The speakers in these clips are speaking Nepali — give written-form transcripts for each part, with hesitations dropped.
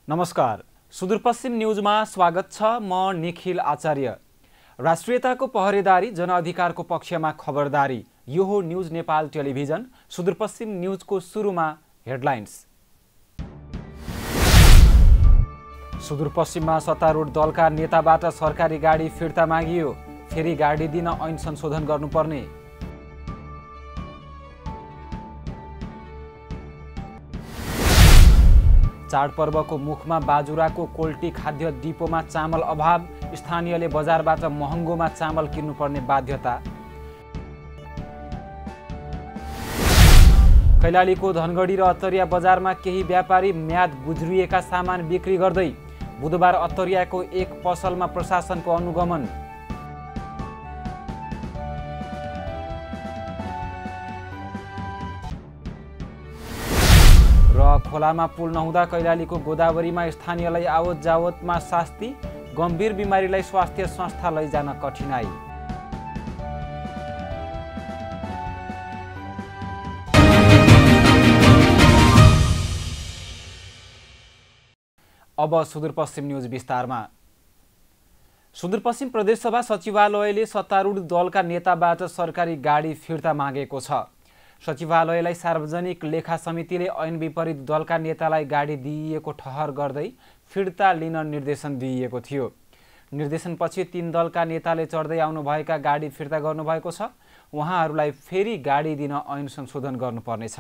नमस्कार, सुदूरपश्चिम न्यूजमा स्वागत छ। म निखिल आचार्य। राष्ट्रियताको पहरेदारी, जनअधिकारको पक्षमा खबरदारी। यो हो न्यूज नेपाल टेलिभिजन। सुदूरपश्चिम न्यूजको सुरुमा हेडलाइन्स। सुदूरपश्चिममा सत्तारूढ दलका नेताबाट सरकारी गाडी फिर्ता मागियो। फेरि गाडी दिन ऐन संशोधन गर्नुपर्ने। चाडपर्वको मुखमा बाजुराको कोल्टी खाद्य डिपोमा चामल अभाव। स्थानीयले बजारबाट महँगोमा चामल किन्नुपर्ने बाध्यता। कैलालीको धनगढी र अत्तरिया बजारमा केही व्यापारी म्याद गुज्रिएका सामान बिक्री गर्दै। बुधबार अत्तरियाको एक पसलमा प्रशासनको अनुगमन। र खोलामा पुल नहुँदा कैलालीको गोदावरीमा स्थानीयलाई आवत जावतमा शास्ति। गम्भीर बिमारीलाई स्वास्थ्य संस्था लैजान कठिनाई। अब सुदूरपश्चिम न्यूज विस्तारमा। सुदूरपश्चिम प्रदेशसभा सचिवालयले सत्तारूढ दलका नेताबाट सरकारी गाडी फिर्ता मागेको छ। सचिवालयलाई सार्वजनिक लेखा समितिले ऐन विपरीत दलका नेतालाई गाडी दिइएको ठहर गर्दै फिर्ता लिन निर्देशन दिइएको थियो। निर्देशनपछि 3 दलका नेताले चढ्दै आउनुभएका गाडी फिर्ता गर्नुभएको छ। उहाँहरूलाई फेरि गाडी दिन ऐन संशोधन गर्नुपर्नेछ।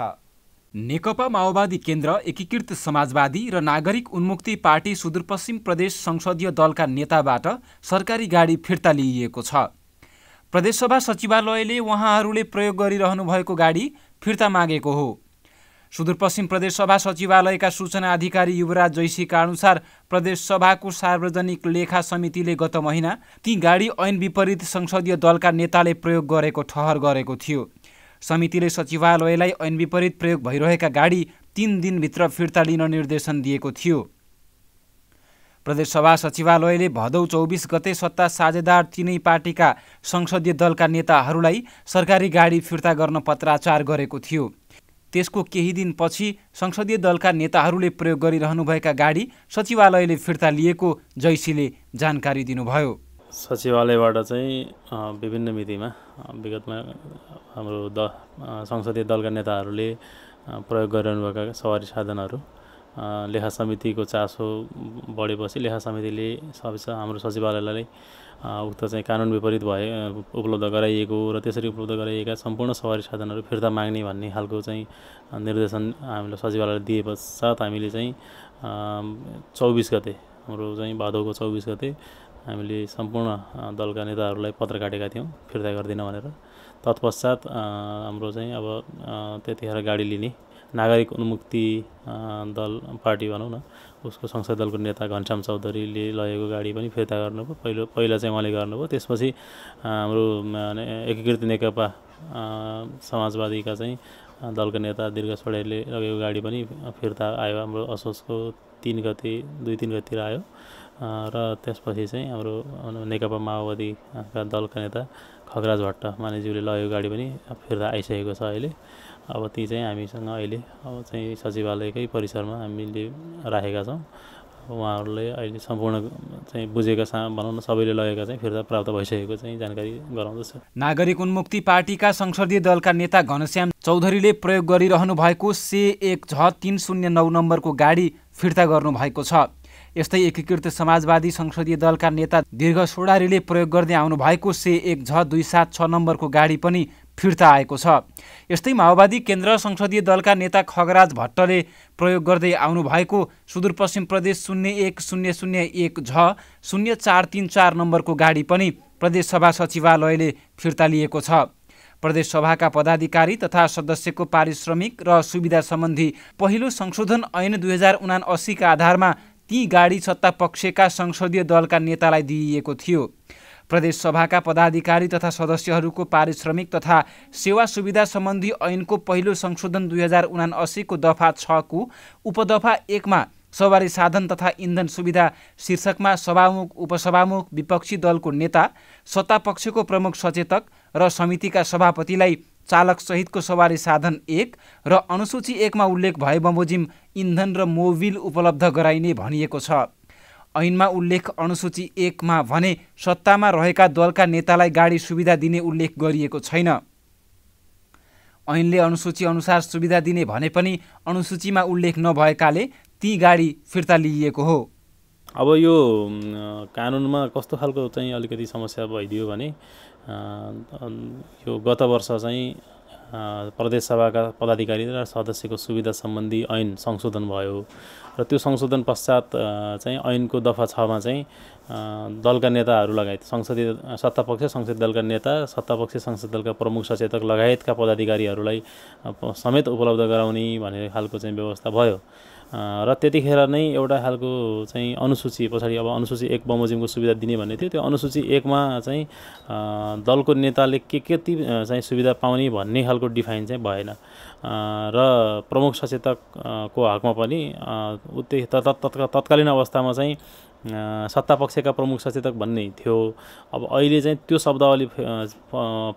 नेकपा माओवादी केन्द्र, एकीकृत समाजवादी र नागरिक उन्मुक्ति पार्टी सुदूरपश्चिम प्रदेश संसदीय दलका नेताबाट सरकारी गाडी फिर्ता लिइएको छ। प्रदेशसभा सचिवालयले उहाँहरूले प्रयोग गरिरहनु भएको गाडी फिर्ता मागेको हो। सुदूरपश्चिम प्रदेशसभा सचिवालयका सूचना अधिकारी युवराज जैसीका अनुसार प्रदेशसभाको सार्वजनिक लेखा समितिले गत महिना ती गाडी ऐन विपरीत संसदीय दलका नेताले प्रयोग गरेको ठहर गरेको थियो। समितिले सचिवालयलाई ऐन विपरीत प्रयोग भइरहेका गाडी 3 दिनभित्र फिर्ता लिन निर्देशन दिएको थियो। प्रदेशसभा सचिवालयले भदौ 24 गते सत्ता साझेदार तीनै पार्टीका संसदीय दलका नेताहरूलाई सरकारी गाडी फिर्ता गर्न पत्राचार गरेको थियो। त्यसको केही दिनपछि संसदीय दलका नेताहरूले प्रयोग गरिरहनुभएका गाडी सचिवालयले फिर्ता लिएको जैसीले जानकारी दिनुभयो। सचिवालयबाट चाहिँ विभिन्न मितिमा विगतमा हाम्रो संसदीय दलका नेताहरूले प्रयोग गरिरहनुभएका सवारी साधनहरू लेखा समितिको चासो बढेपछि लेखा समितिले हाम्रो सचिवालयलाई उक्त चाहिँ कानुन विपरीत उपलब्ध गराइएको र त्यसरी उपलब्ध गराइएका सम्पूर्ण सवारी साधनहरू फिर्ता माग्ने भन्ने खालको चाहिँ निर्देशन हामीले सचिवालयले दिए पश्चात हामीले चाहिँ 24 गते हाम्रो चाहिँ भदौको 24 गते हामीले सम्पूर्ण दलका नेताहरूलाई पत्र काटेका थियौँ फिर्ता गर्दिन भनेर। तत्पश्चात हाम्रो चाहिँ अब त्यतिखेर गाडी लिने नागरिक उन्मुक्ति दल पार्टी भनौँ न, उसको संसदीय दलको नेता घनश्याम चौधरीले लगेको गाडी पनि फिर्ता गर्नुभयो। पहिला चाहिँ उहाँले गर्नुभयो। त्यसपछि हाम्रो एकीकृत नेकपा समाजवादीका चाहिँ दलका नेता दीर्घ छोडेले लगेको गाडी पनि फिर्ता आयो। हाम्रो असोजको 2-3 गतितिर आयो र त्यसपछि चाहिँ हाम्रो नेकपा माओवादीका दलका नेता खगराज भट्ट मानेज्यूले लगेको गाडी पनि फिर्ता आइसकेको छ अहिले। अब ती चाहिँ हामीसँग अहिले अब चाहिँ सचिवालयकै परिसरमा हामीले राखेका छौँ। उहाँहरूले अहिले सम्पूर्ण चाहिँ बुझेका भनौँ न सबैले लगेका चाहिँ फिर्ता प्राप्त भइसकेको चाहिँ जानकारी गराउँदछ। नागरिक उन्मुक्ति पार्टीका संसदीय दलका नेता घनश्याम चौधरीले प्रयोग गरिरहनु भएको C1J309 नम्बरको गाडी फिर्ता गर्नुभएको छ। यस्तै एकीकृत समाजवादी संसदीय दलका नेता दीर्घ सोडारीले प्रयोग गर्दै आउनु भएको C1J276 नम्बरको गाडी पनि फिर्ता आएको छ। यस्तै माओवादी केन्द्र संसदीय दलका नेता खगराज भट्टले प्रयोग गर्दै आउनु भएको सुदूरपश्चिम प्रदेश 01-001J0434 नम्बरको गाडी पनि प्रदेशसभा सचिवालयले फिर्ता लिएको छ। प्रदेशसभाका पदाधिकारी तथा सदस्यको पारिश्रमिक र सुविधा सम्बन्धी पहिलो संशोधन ऐन 2079 का आधारमा ती गाडी सत्ता पक्षका संसदीय दलका नेतालाई दिइएको थियो। प्रदेशसभाका पदाधिकारी तथा सदस्यहरूको पारिश्रमिक तथा सेवा सुविधा सम्बन्धी ऐनको पहिलो संशोधन 2079 को दफा 6 को उपदफा 1 मा सवारी साधन तथा इन्धन सुविधा शीर्षकमा सभामुख, उपसभामुख, विपक्षी दलको नेता, सत्तापक्षको प्रमुख सचेतक र समितिका सभापतिलाई चालक सहितको सवारी साधन 1 र अनुसूची 1 मा उल्लेख भए बमोजिम इन्धन र मोबिल उपलब्ध गराइने भनिएको छ। ऐनमा उल्लेख अनुसूची 1 मा भने सत्तामा रहेका दलका नेतालाई गाडी सुविधा दिने उल्लेख गरिएको छैन। ऐनले अनुसूची अनुसार सुविधा दिने भने पनि अनुसूचीमा उल्लेख नभएकाले ती गाडी फिर्ता लिइएको हो। अब यो कानुनमा कस्तो खालको चाहिँ अलिकति समस्या भइदियो भने यो गत वर्ष चाहिँ प्रदेश सभाका पदाधिकारी र सदस्यको सुविधा सम्बन्धी ऐन संशोधन भयो र त्यो संशोधन पश्चात चाहिँ ऐनको दफा 6 मा चाहिँ दलका नेताहरू लगायत संसदीय सत्तापक्ष संसदीय दलका नेता सत्तापक्ष संसदीय दलका प्रमुख सचेतक लगायतका पदाधिकारीहरूलाई समेत उपलब्ध गराउने भन्ने खालको चाहिँ व्यवस्था भयो र त्यतिखेर नै एउटा खालको चाहिँ अनुसूची पछाडि अब अनुसूची 1 बमोजिमको सुविधा दिने भन्ने थियो। त्यो अनुसूची 1 मा चाहिँ दलको नेताले के कति चाहिँ सुविधा पाउने भन्ने खालको डिफाइन चाहिँ भएन र प्रमुख सचेतकको हकमा पनि तत्कालीन अवस्थामा चाहिँ सत्तापक्षका प्रमुख सचेतक भन्ने थियो। अब अहिले चाहिँ त्यो शब्दावली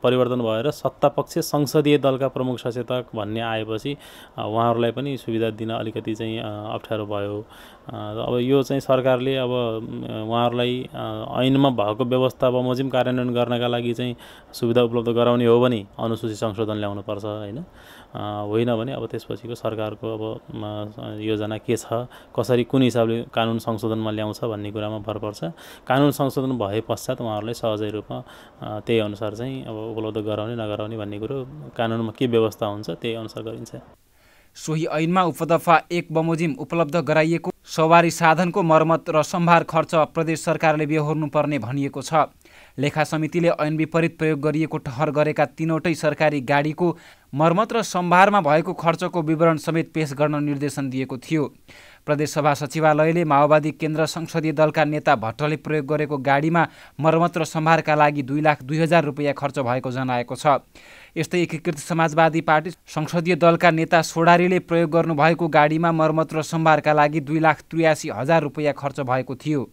परिवर्तन भएर सत्तापक्ष संसदीय दलका प्रमुख सचेतक भन्ने आएपछि उहाँहरूलाई पनि सुविधा दिन अलिकति चाहिँ अप्ठ्यारो भयो। अब यो चाहिँ सरकारले अब उहाँहरूलाई ऐनमा भएको व्यवस्था बमोजिम कार्यान्वयन गर्नका लागि चाहिँ सुविधा उपलब्ध गराउने हो भने अनुसूची संशोधन ल्याउनुपर्छ हैन, होइन भने अब त्यसपछिको सरकारको अब योजना के छ, कसरी कुन हिसाबले कानुन संशोधनमा ल्याउँछ भन्ने कुरामा भर पर्छ। कानुन संशोधन भए पश्चात उहाँहरूलाई सहजै रूपमा त्यही अनुसार चाहिँ अब उपलब्ध गराउने नगराउने भन्ने कुरो कानुनमा के व्यवस्था हुन्छ त्यही अनुसार गरिन्छ। सोही ऐनमा उपदफा 1 बमोजिम उपलब्ध गराइएको सवारी साधनको मर्मत र सम्भार खर्च प्रदेश सरकारले बेहोर्नुपर्ने भनिएको छ। लेखा समितिले ऐन विपरीत प्रयोग गरिएको ठहर गरेका तीनवटै सरकारी गाडीको मर्मत र सम्भारमा भएको खर्चको विवरण समेत पेश गर्न निर्देशन दिएको थियो। प्रदेशसभा सचिवालयले माओवादी केन्द्र संसदीय दलका नेता भट्टले प्रयोग गरेको गाडीमा मर्मत र सम्भारका लागि 2,02,000 रुपैयाँ खर्च भएको जनाएको छ। यस्तै एकीकृत समाजवादी पार्टी संसदीय दलका नेता सोडारीले प्रयोग गर्नुभएको गाडीमा मर्मत र सम्भारका लागि 2,83,000 रुपैयाँ खर्च भएको थियो।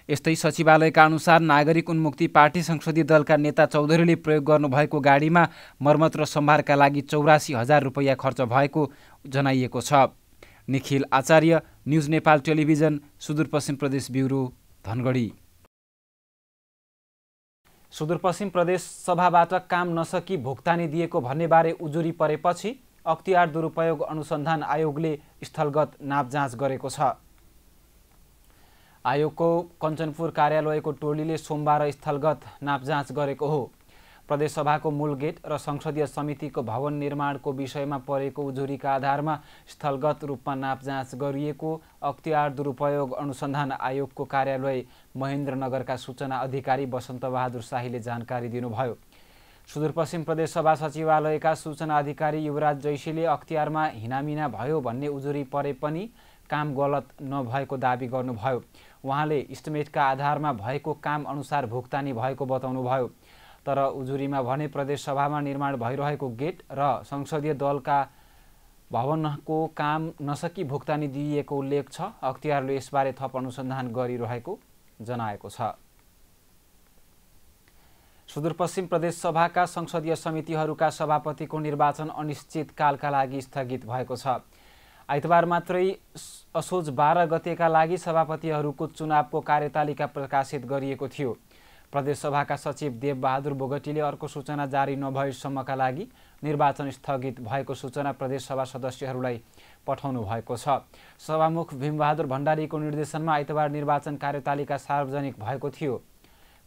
यस्तै सचिवालयका अनुसार नागरिक उन्मुक्ति पार्टी संसदीय दलका नेता चौधरीले प्रयोग गर्नुभएको गाडीमा मर्मत र सम्भारका लागि 84,000 रुपैयाँ खर्च भएको जनाइएको छ। निखिल आचार्य, न्युज नेपाल टेलिभिजन, सुदूरपश्चिम प्रदेश ब्युरो, धनगढी। सुदूरपश्चिम प्रदेश सभाबाट काम नसकी भुक्तानी दिएको भन्नेबारे उजुरी परेपछि अख्तियार दुरुपयोग अनुसन्धान आयोगले स्थलगत नापजाँच गरेको छ। आयोगको कञ्चनपुर कार्यालयको टोलीले सोमबार स्थलगत नापजाँच गरेको हो। प्रदेशसभाको मूल गेट र संसदीय समितिको भवन निर्माणको विषयमा परेको उजुरीका आधारमा स्थलगत रूपमा नापजाँच गरिएको अख्तियार दुरुपयोग अनुसन्धान आयोगको कार्यालय महेन्द्रनगरका सूचना अधिकारी वसन्तबहादुर शाहीले जानकारी दिनुभयो। सुदूरपश्चिम प्रदेशसभा सचिवालयका सूचना अधिकारी युवराज जैसीले अख्तियारमा हिनामिना भयो भन्ने उजुरी परे पनि काम गलत नभएको दाबी गर्नुभयो। उहाँले इस्टिमेटका आधारमा भएको काम अनुसार भुक्तानी भएको बताउनुभयो। तर उजुरीमा भने प्रदेशसभामा निर्माण भइरहेको गेट र संसदीय दलका भवनको काम नसकी भुक्तानी दिइएको उल्लेख छ। अख्तियारले यसबारे थप अनुसन्धान गरिरहेको जनाएको छ। सुदूरपश्चिम प्रदेश सभाका संसदीय समितिहरूका सभापतिको निर्वाचन अनिश्चितकालका लागि स्थगित भएको छ। आइतबार मात्रै असोज 12 गतेका लागि सभापतिहरूको चुनावको कार्यतालिका प्रकाशित गरिएको थियो। प्रदेशसभाका सचिव देवबहादुर बोगटीले अर्को सूचना जारी नभएसम्मका लागि निर्वाचन स्थगित भएको सूचना प्रदेशसभा सदस्यहरूलाई पठाउनु भएको छ। सभामुख भीमबहादुर भण्डारीको निर्देशनमा आइतबार निर्वाचन कार्यतालिका सार्वजनिक भएको थियो।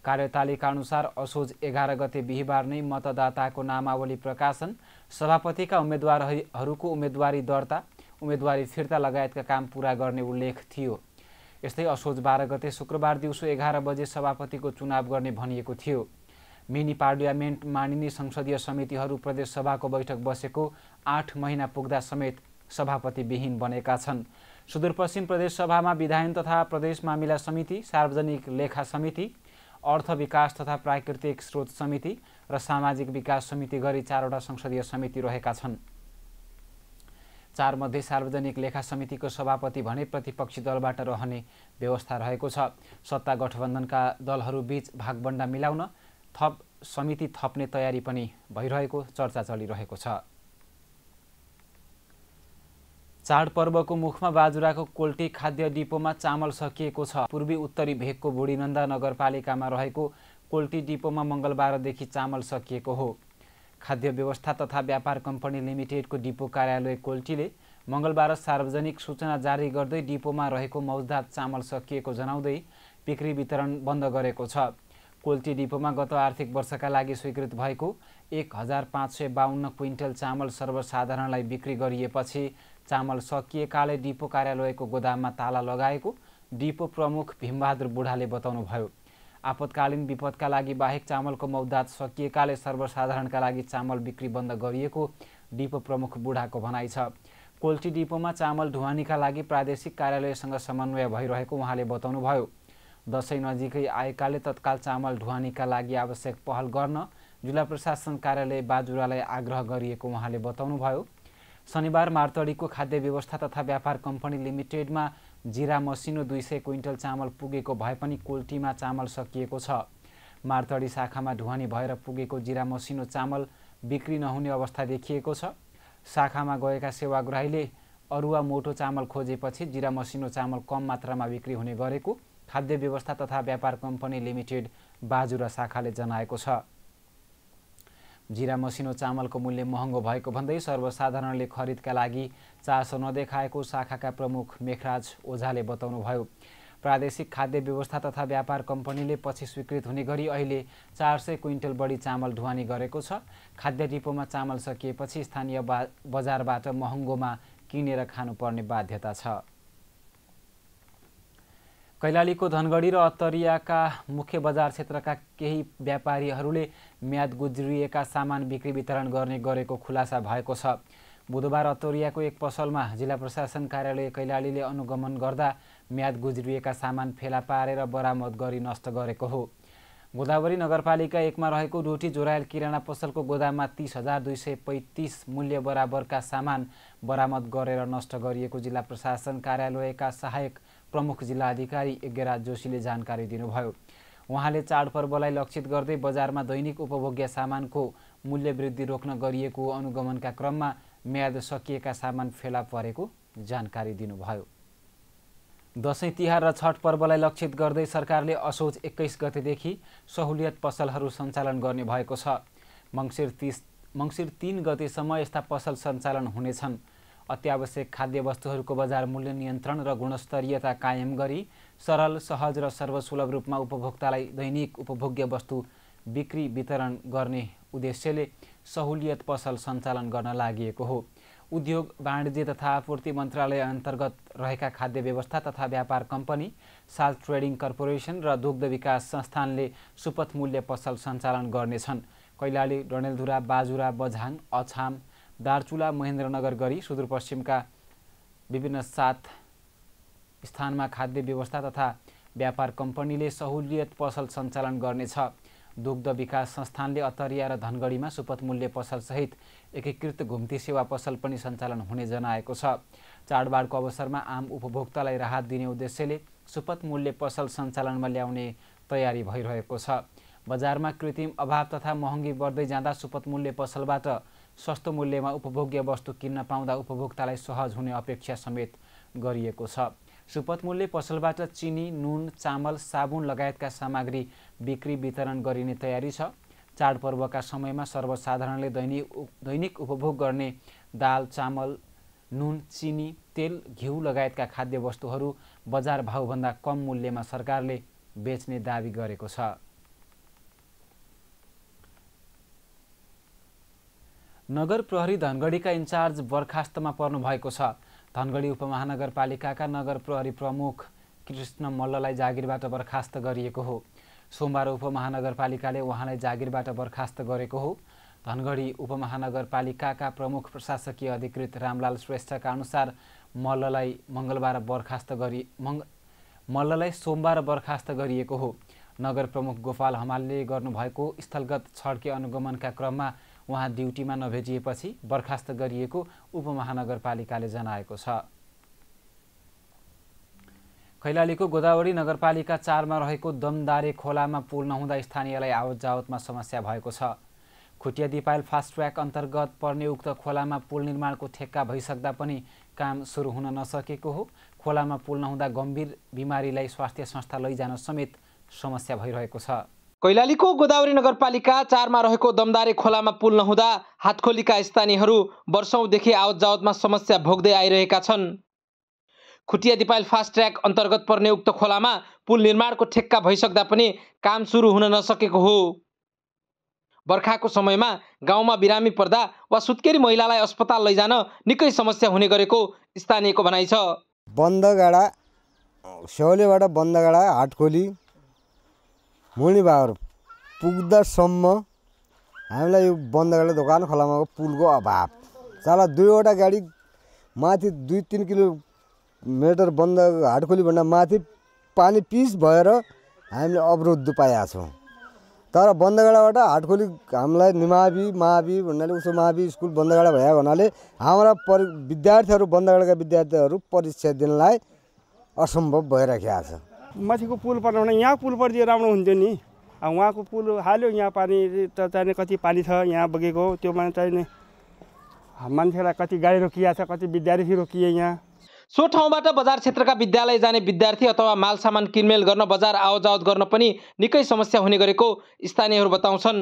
कार्यतालिका अनुसार असोज 11 गते बिहिबार नै मतदाताको नामावली प्रकाशन, सभापतिका उम्मेद्वारहरूको उम्मेदवारी दर्ता, उम्मेदवारी फिर्ता लगायतका काम पूरा गर्ने उल्लेख थियो। यस्तै असोज 12 गते शुक्रबार दिउँसो 11 बजे सभापतिको चुनाव गर्ने भनिएको थियो। मिनी पार्लियामेन्ट मानिने संसदीय समितिहरू प्रदेशसभाको बैठक बसेको 8 महिना पुग्दा समेत सभापतिविहीन बनेका छन्। सुदूरपश्चिम प्रदेशसभामा विधायन तथा प्रदेश मामिला समिति, सार्वजनिक लेखा समिति, अर्थ विकास तथा प्राकृतिक स्रोत समिति र सामाजिक विकास समिति गरी 4वटा संसदीय समिति रहेका छन्। 4 मध्ये सार्वजनिक लेखा समितिको सभापति भने प्रतिपक्षी दलबाट रहने व्यवस्था रहेको छ। सत्ता गठबन्धनका दलहरू बीच भागबण्डा मिलाउन समिति थप्ने तयारी पनि भइरहेको चर्चा चलिरहेको छ। चाडपर्वको मुखमा बाजुराको कोल्टी खाद्य डिपोमा चामल सकिएको छ। पूर्वी उत्तरी भेगको बुढीनन्दा नगरपालिकामा रहेको कोल्टी डिपोमा मङ्गलबारदेखि चामल सकिएको हो। खाद्य व्यवस्था तथा व्यापार कम्पनी लिमिटेडको डिपो कार्यालय कोल्टीले मङ्गलबार सार्वजनिक सूचना जारी गर्दै डिपोमा रहेको मौजदात चामल सकिएको जनाउँदै बिक्री वितरण बन्द गरेको छ। कोल्टी डिपोमा गत आर्थिक वर्षका लागि स्वीकृत भएको 1552 क्विन्टल चामल सर्वसाधारणलाई बिक्री गरिएपछि चामल सकिएकाले डिपो कार्यालयको गोदाममा ताला लगाएको डिपो प्रमुख भीमबहादुर बुढाले बताउनुभयो। आपतकालीन विपदका लागि बाहेक चामलको मौजदात सकिएकाले सर्वसाधारणका लागि चामल बिक्री बन्द गरिएको डिपो प्रमुख बुढाको भनाइ छ। कोल्टी डिपोमा चामल ढुवानीका लागि प्रादेशिक कार्यालयसँग समन्वय भइरहेको उहाँले बताउनुभयो। दशैं नजिकै आएकाले तत्काल चामल ढुवानीका लागि आवश्यक पहल गर्न जिल्ला प्रशासन कार्यालय बाजुरालाई आग्रह गरिएको उहाँले बताउनुभयो। शनिबार मार्तडीको खाद्य व्यवस्था तथा व्यापार कम्पनी लिमिटेडमा जिरा मसिनो 200 क्विन्टल चामल पुगेको भए पनि कोल्टीमा चामल सकिएको छ। मार्तडी शाखामा ढुवानी भएर पुगेको जिरा मसिनो चामल बिक्री नहुने अवस्था देखिएको छ। शाखामा गएका सेवाग्राहीले अरुवा मोटो चामल खोजेपछि जिरा मसिनो चामल कम मात्रामा बिक्री हुने गरेको खाद्य व्यवस्था तथा व्यापार कम्पनी लिमिटेड बाजुरा शाखाले जनाएको छ। जिरा मसिनो चामलको मूल्य महँगो भएको भन्दै सर्वसाधारणले खरिदका लागि चासो नदेखाएको शाखाका प्रमुख मेखराज ओझाले बताउनुभयो। प्रादेशिक खाद्य व्यवस्था तथा व्यापार कम्पनीले पछि स्वीकृत हुने गरी अहिले 400 क्विन्टल बढी चामल ढुवानी गरेको छ। खाद्य डिपोमा चामल सकिएपछि स्थानीय बजारबाट महँगोमा किनेर खानुपर्ने बाध्यता छ। कैलालीको धनगढी र अत्तरियाका मुख्य बजार क्षेत्रका केही व्यापारीहरूले म्याद गुज्रिएका सामान बिक्री वितरण गर्ने गरेको खुलासा भएको छ। बुधबार अत्तरियाको एक पसलमा जिल्ला प्रशासन कार्यालय कैलालीले अनुगमन गर्दा म्याद गुज्रिएका सामान फेला पारेर बरामद गरी नष्ट गरेको हो। गोदावरी नगरपालिका 1 मा रहेको रोटी जोरायल किराना पसलको गोदाममा 30,235 मूल्य बराबरका सामान बरामद गरेर नष्ट गरिएको जिल्ला प्रशासन कार्यालयका सहायक प्रमुख जिल्ला अधिकारी यज्ञराज जोशीले जानकारी दिनुभयो। उहाँले चाडपर्वलाई लक्षित गर्दै बजारमा दैनिक उपभोग्य सामानको मूल्य वृद्धि रोक्न गरिएको अनुगमनका क्रममा म्याद सकिएका सामान फेला परेको जानकारी दिनुभयो। दशैं तिहार र छठ पर्वलाई लक्षित गर्दै सरकारले असोज 21 गतेदेखि सहुलियत पसलहरू सञ्चालन गर्ने भएको छ। मङ्सिर 3 गतेसम्म यस्ता पसल सञ्चालन हुनेछन्। अत्यावश्यक खाद्य वस्तुहरूको बजार मूल्य नियन्त्रण र गुणस्तरीयता कायम गरी सरल, सहज र सर्वसुलभ रूपमा उपभोक्तालाई दैनिक उपभोग्य वस्तु बिक्री वितरण गर्ने उद्देश्यले सहुलियत पसल सञ्चालन गर्न लागि हो। उद्योग, वाणिज्य तथा आपूर्ति मन्त्रालय अन्तर्गत रहेका खाद्य व्यवस्था तथा व्यापार कम्पनी, साल्ट ट्रेडिङ कर्पोरेसन र दुग्ध विकास संस्थानले सुपथ मूल्य पसल सञ्चालन गर्नेछन्। कैलाली, डडेलधुरा, बाजुरा, बझाङ, अछाम, दार्चुला, महेन्द्रनगर गरी सुदूरपश्चिमका विभिन्न 7 स्थानमा खाद्य व्यवस्था तथा व्यापार कम्पनीले सहुलियत पसल सञ्चालन गर्नेछ। दुग्ध विकास संस्थानले अत्तरिया र धनगढीमा सुपथ मूल्य पसलसहित एकीकृत घुम्ती सेवा पसल पनि सञ्चालन हुने जनाएको छ। चाडबाडको अवसरमा आम उपभोक्तालाई राहत दिने उद्देश्यले सुपथ मूल्य पसल सञ्चालनमा ल्याउने तयारी भइरहेको छ। बजारमा कृत्रिम अभाव तथा महँगी बढ्दै जाँदा सुपथ मूल्य पसलबाट सस्तो मूल्यमा उपभोग्य वस्तु किन्न पाउँदा उपभोक्तालाई सहज हुने अपेक्षा समेत गरिएको छ। सुपथ मूल्य पसलबाट चिनी, नुन, चामल, साबुन लगायतका सामग्री बिक्री वितरण गरिने तयारी छ। चाडपर्वका समयमा सर्वसाधारणले दैनिक उपभोग गर्ने दाल, चामल, नुन, चिनी, तेल, घिउ लगायतका खाद्य वस्तुहरू बजार भाउभन्दा कम मूल्यमा सरकारले बेच्ने दाबी गरेको छ। नगर प्रहरी धनगढीका इन्चार्ज बर्खास्तमा पर्नु भएको छ। धनगढी उपमहानगरपालिकाका नगर प्रहरी प्रमुख कृष्ण मल्ललाई जागिरबाट बर्खास्त गरिएको हो। सोमबार उपमहानगरपालिकाले उहाँलाई जागिरबाट बर्खास्त गरेको हो। धनगढी उपमहानगरपालिकाका प्रमुख प्रशासकीय अधिकृत रामलाल श्रेष्ठका अनुसार मल्ललाई सोमबार बर्खास्त गरिएको हो। नगर प्रमुख गोपाल हमालले गर्नुभएको स्थलगत छड्के अनुगमनका क्रममा उहाँ ड्युटीमा नभेटिएपछि बर्खास्त गरिएको उपमहानगरपालिकाले जनाएको छ। कैलालीको गोदावरी नगरपालिका 4 मा रहेको दमदारे खोलामा पुल नहुँदा स्थानीयलाई आवत जावतमा समस्या भएको छ। खुटिया दिपायल फास्ट ट्र्याक अन्तर्गत पर्ने उक्त खोलामा पुल निर्माणको ठेक्का भइसक्दा पनि काम सुरु हुन नसकेको हो। खोलामा पुल नहुँदा गम्भीर बिमारीलाई स्वास्थ्य संस्था लैजान समेत समस्या भइरहेको छ। कैलालीको गोदावरी नगरपालिका 4 मा रहेको दमदारे खोलामा पुल नहुँदा हातखोलीका स्थानीयहरू वर्षौंदेखि आवत जावतमा समस्या भोग्दै आइरहेका छन्। खुटिया दिपायल फास्ट ट्र्याक अन्तर्गत पर्ने उक्त खोलामा पुल निर्माणको ठेक्का भइसक्दा पनि काम सुरु हुन नसकेको हो। बर्खाको समयमा गाउँमा बिरामी पर्दा वा सुत्केरी महिलालाई अस्पताल लैजान निकै समस्या हुने गरेको स्थानीयको भनाइ छ। बन्दगाडा स्याउलेबाट बन्दगाडा हाटखोली मुनिबार पुग्दासम्म हामीलाई यो बन्दगाडा दोकान खोलामाको पुलको अभाव साला 2वटा गाडी माथि 2-3 किलोमिटर बन्द हाटखोलीभन्दा माथि पानी पिच भएर हामीले अवरोध पाएका छौँ। तर बन्दगाडाबाट हाटखोली हामीलाई निमावि मावि भन्नाले उसो मावि स्कुल बन्दगाडा भएको हुनाले हाम्रा विद्यार्थीहरू बन्दगाडाका विद्यार्थीहरू परीक्षा दिनलाई असम्भव भइरहेको छ। माथिको पुल बनाउन यहाँ पुल परिदिए राम्रो हुन्थ्यो नि। उहाँको पुल हाल्यो, यहाँ पानी त चाहिने कति पानी छ यहाँ बगेको, त्यो चाहिने मान्छेलाई कति गाडी रोकिया छ, कति विद्यार्थी रोकिए यहाँ। सो ठाउँबाट बजार क्षेत्रका विद्यालय जाने विद्यार्थी अथवा माल सामान किनमेल गर्न बजार आवजावत गर्न पनि निकै समस्या हुने गरेको स्थानीयहरू बताउँछन्।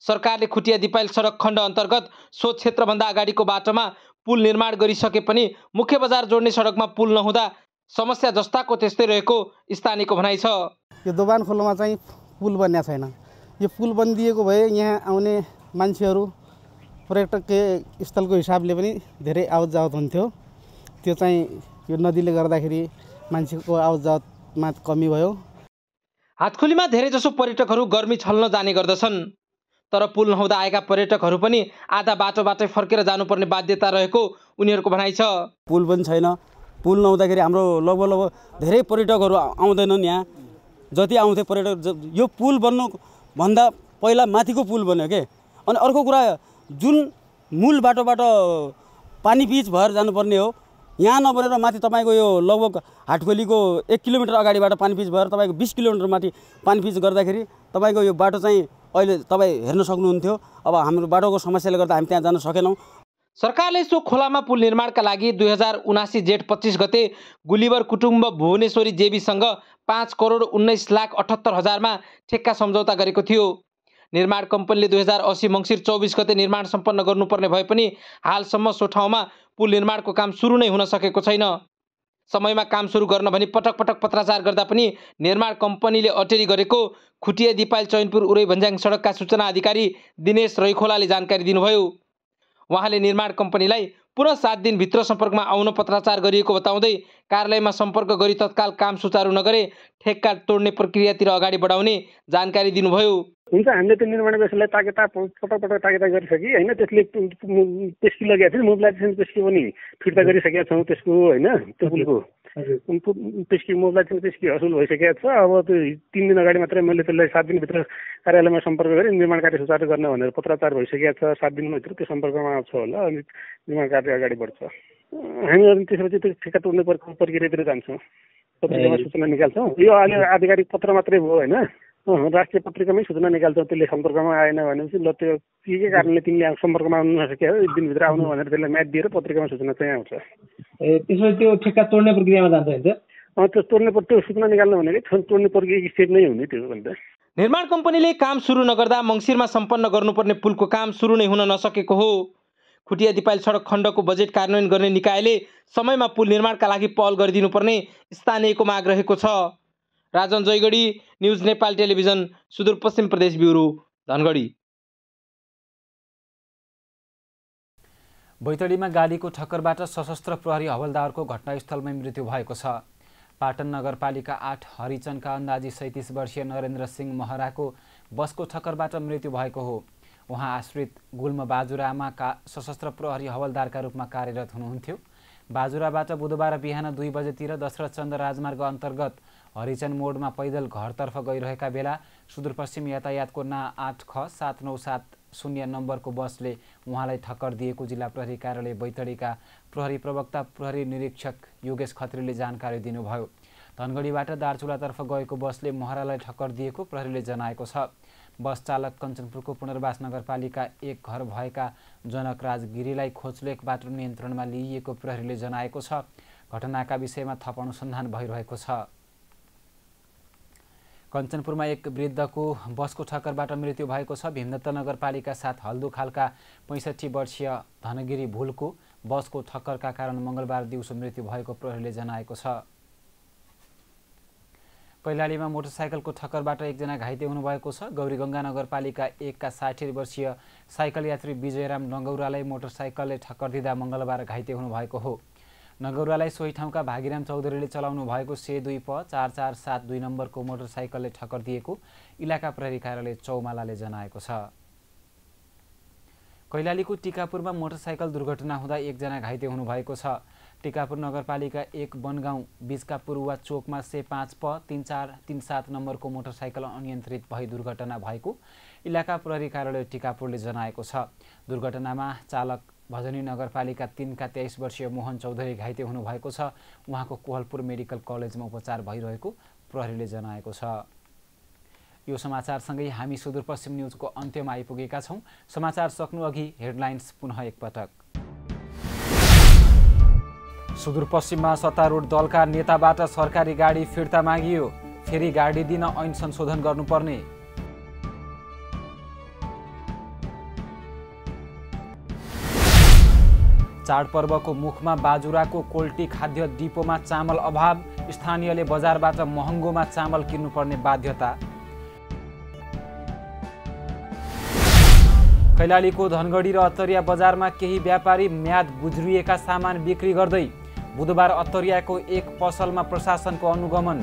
सरकारले खुटिया दिपायल सडक खण्ड अन्तर्गत सो क्षेत्रभन्दा अगाडिको बाटोमा पुल निर्माण गरिसके पनि मुख्य बजार जोड्ने सडकमा पुल नहुँदा समस्या जस्ताको त्यस्तै रहेको स्थानीयको भनाइ छ। यो दोबान खोलामा चाहिँ पुल बन्या छैन। यो पुल बनिदिएको भए यहाँ आउने मान्छेहरू पर्यटक स्थलको हिसाबले पनि धेरै आवत जावत हुन्थ्यो। त्यो चाहिँ यो नदीले गर्दाखेरि मान्छेको आवत जावतमा कमी भयो। हातखोलीमा धेरै जसो पर्यटकहरू गर्मी छल्न जाने गर्दछन्। तर पुल नहुँदा आएका पर्यटकहरू पनि आधा बाटोबाटै फर्केर जानुपर्ने बाध्यता रहेको उनीहरूको भनाइ छ। पुल पनि छैन। पुल नहुँदाखेरि हाम्रो लगभग धेरै पर्यटकहरू आउँदैनन्। यहाँ जति आउँथे पर्यटक यो पुल बन्नु भन्दा पहिला माथिको पुल बन्यो के। अनि अर्को कुरा जुन मूल बाटोबाट पानी पिच भएर जानुपर्ने हो यहाँ नबनेर माथि तपाईँको यो लगभग हाटखोलीको 1 किलोमिटर अगाडिबाट पानी पिच भएर तपाईँको 20 किलोमिटर माथि पानी पिच गर्दाखेरि तपाईँको यो बाटो चाहिँ अहिले तपाईँ हेर्न सक्नुहुन्थ्यो। अब हाम्रो बाटोको समस्याले गर्दा हामी त्यहाँ जान सकेनौँ। सरकारले सो खोलामा पुल निर्माणका लागि 2079 जेठ 25 गते गुलिबर कुटुम्ब भुवनेश्वरी जेबीसँग 5,19,78,000 मा ठेक्का सम्झौता गरेको थियो। निर्माण कम्पनीले 2080 मङ्सिर 24 गते निर्माण सम्पन्न गर्नुपर्ने भए पनि हालसम्म सो ठाउँमा पुल निर्माणको काम सुरु नै हुन सकेको छैन। समयमा काम सुरु गर्न भनी पटक पटक पत्राचार गर्दा पनि निर्माण कम्पनीले अटेरी गरेको खुटिया दिपायल चैनपुर उरै भन्ज्याङ सडकका सूचना अधिकारी दिनेश रैखोलाले जानकारी दिनुभयो। उहाँले निर्माण कम्पनीलाई पुनः 7 दिनभित्र सम्पर्कमा आउन पत्राचार गरिएको बताउँदै कार्यालयमा सम्पर्क गरी तत्काल काम सुचारू नगरे ठेक्का तोड्ने प्रक्रियातिर अगाडि बढाउने जानकारी दिनुभयो। हुन्छ, हामीले त्यो निर्माण व्यवसायलाई पटक पटक ताकेता गरिसकि होइन, त्यसले पेस्की लगेको थियो, मोबिलाइजेसन पेस्की पनि फिर्ता गरिसकेका छौँ त्यसको होइन, त्यो पुलको पेस्की मोबिलाइजेसन पेस्की हसुल भइसकेको छ। अब त्यो 3 दिन अगाडि मात्रै मैले त्यसलाई 7 दिनभित्र कार्यालयमा सम्पर्क गरेँ, निर्माण कार्य सुचारू गर्न भनेर पत्राचार भइसकेको छ। 7 दिनभित्र त्यो सम्पर्कमा आउँछ होला अनि निर्माण कार्य अगाडि बढ्छ। हामी त्यसपछि त्यो ठेक्का तोड्ने प्रक्रियातिर जान्छौँ, पत्रिकामा सूचना निकाल्छौँ। यो अहिले आधिकारिक पत्र मात्रै भयो होइन, राष्ट्रिय पत्रिकामै सूचना निकाल्छौँ। त्यसले सम्पर्कमा आएन भनेपछि ल त्यो के कारणले तिमीले सम्पर्कमा आउनु नसक्यो 1 दिनभित्र आउनु भनेर त्यसलाई म्याच दिएर पत्रिकामा सूचना चाहिँ आउँछ। त्यसपछि त्यो ठेक्का तोड्ने प्रक्रियामा जान्छ नि त? त्यो तोड्ने त्यो सूचना निकाल्नु भनेको तोड्ने प्रक्रिया स्टेप नै हुने त्यो भन्दा। निर्माण कम्पनीले काम सुरु नगर्दा मङ्सिरमा सम्पन्न गर्नुपर्ने पुलको काम सुरु नै हुन नसकेको हो। खुटिया दिपायल सडक खण्डको बजेट कार्यान्वयन गर्ने निकायले समयमा पुल निर्माणका लागि पहल गरिदिनुपर्ने स्थानीयको माग रहेको छ। राजन जयगढी, न्युज नेपाल टेलिभिजन, सुदूरपश्चिम प्रदेश ब्युरो, धनगढी। बैतडीमा गाडीको ठक्करबाट सशस्त्र प्रहरी हवलदारको घटनास्थलमै मृत्यु भएको छ। पाटन नगरपालिका 8 हरिचनका अन्दाजी 37 वर्षीय नरेन्द्र सिंह महराको बसको ठक्करबाट मृत्यु भएको हो। उहाँ आश्रित गुल्म बाजुरामा सशस्त्र प्रहरी हवलदारका रूपमा कार्यरत हुनुहुन्थ्यो। बाजुराबाट बुधबार बिहान 2 बजेतिर दशरथचन्द राजमार्ग अन्तर्गत हरिचन मोडमा पैदल घरतर्फ गइरहेका बेला सुदूरपश्चिम यातायातको ना 8ख7970 नम्बरको बसले उहाँलाई ठक्कर दिएको जिल्ला प्रहरी कार्यालय बैतडीका प्रहरी प्रवक्ता प्रहरी निरीक्षक योगेश खत्रीले जानकारी दिनुभयो। धनगढीबाट दार्चुलातर्फ गएको बसले महरालाई ठक्कर दिएको प्रहरीले जनाएको छ। बस चालक कञ्चनपुरको पुनर्वास नगरपालिका 1 घर भएका जनकराज गिरीलाई खोचलेकबाट नियन्त्रणमा लिइएको प्रहरीले जनाएको छ। घटनाका विषयमा थप अनुसन्धान भइरहेको छ। कञ्चनपुरमा एक वृद्धको बसको ठक्करबाट मृत्यु भएको छ। भीमदत्त नगरपालिका 7 हल्दुखालका 65 वर्षीय धनगिरी भुलको बसको ठक्करका कारण मङ्गलबार दिउँसो मृत्यु भएको प्रहरीले जनाएको छ। कैलालीमा मोटरसाइकलको ठक्करबाट एकजना घाइते हुनुभएको छ। गौरीगङ्गा नगरपालिका 1 का 60 वर्षीय साइकल यात्री विजयराम नगौरालाई मोटरसाइकलले ठक्कर दिँदा मङ्गलबार घाइते हुनुभएको हो। नगौरालाई सोही ठाउँका भागीराम चौधरीले चलाउनु भएको C2 प 4472 नम्बरको मोटरसाइकलले ठक्कर दिएको इलाका प्रहरी कार्यालय चौमालाले जनाएको छ। कैलालीको टिकापुरमा मोटरसाइकल दुर्घटना हुँदा एकजना घाइते हुनुभएको छ। टिकापुर नगरपालिका 1 बनगाउँ बीचका पूर्वा चोकमा C5 प 3437 नम्बरको मोटरसाइकल अनियन्त्रित भई दुर्घटना भएको इलाका प्रहरी कार्यालय टिकापुरले जनाएको छ। दुर्घटनामा चालक भजनी नगरपालिका 3 का 23 वर्षीय मोहन चौधरी घाइते हुनुभएको छ। उहाँको कोहलपुर मेडिकल कलेजमा उपचार भइरहेको प्रहरीले जनाएको छ। यो समाचारसँगै हामी सुदूरपश्चिम न्युजको अन्त्यमा आइपुगेका छौं। समाचार सक्नु अघि हेडलाइन्स पुनः एकपटक। सुदूरपश्चिममा सत्तारूढ दलका नेताबाट सरकारी गाडी फिर्ता मागियो। फेरि गाडी दिन ऐन संशोधन गर्नुपर्ने। चाडपर्वको मुखमा बाजुराको कोल्टी खाद्य डिपोमा चामल अभाव। स्थानीयले बजारबाट महँगोमा चामल किन्नुपर्ने बाध्यता। कैलालीको धनगढी र अत्तरिया बजारमा केही व्यापारी म्याद गुज्रिएका सामान बिक्री गर्दै। बुधबार अत्तरियाको एक पसलमा प्रशासनको अनुगमन।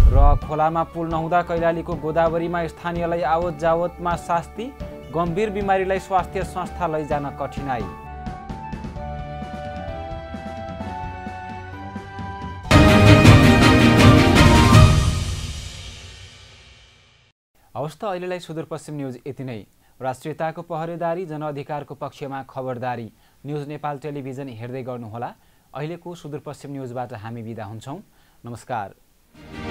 र खोलामा पुल नहुँदा कैलालीको गोदावरीमा स्थानीयलाई आवत जावतमा शास्ति। गम्भीर बिमारीलाई स्वास्थ्य संस्था लैजान कठिनाई। हवस् त अहिलेलाई सुदूरपश्चिम न्युज यति नै। राष्ट्रियताको पहरेदारी, जनअधिकारको पक्षमा खबरदारी। न्युज नेपाल टेलिभिजन हेर्दै गर्नुहोला। अहिलेको सुदूरपश्चिम न्युजबाट हामी बिदा हुन्छौं। नमस्कार।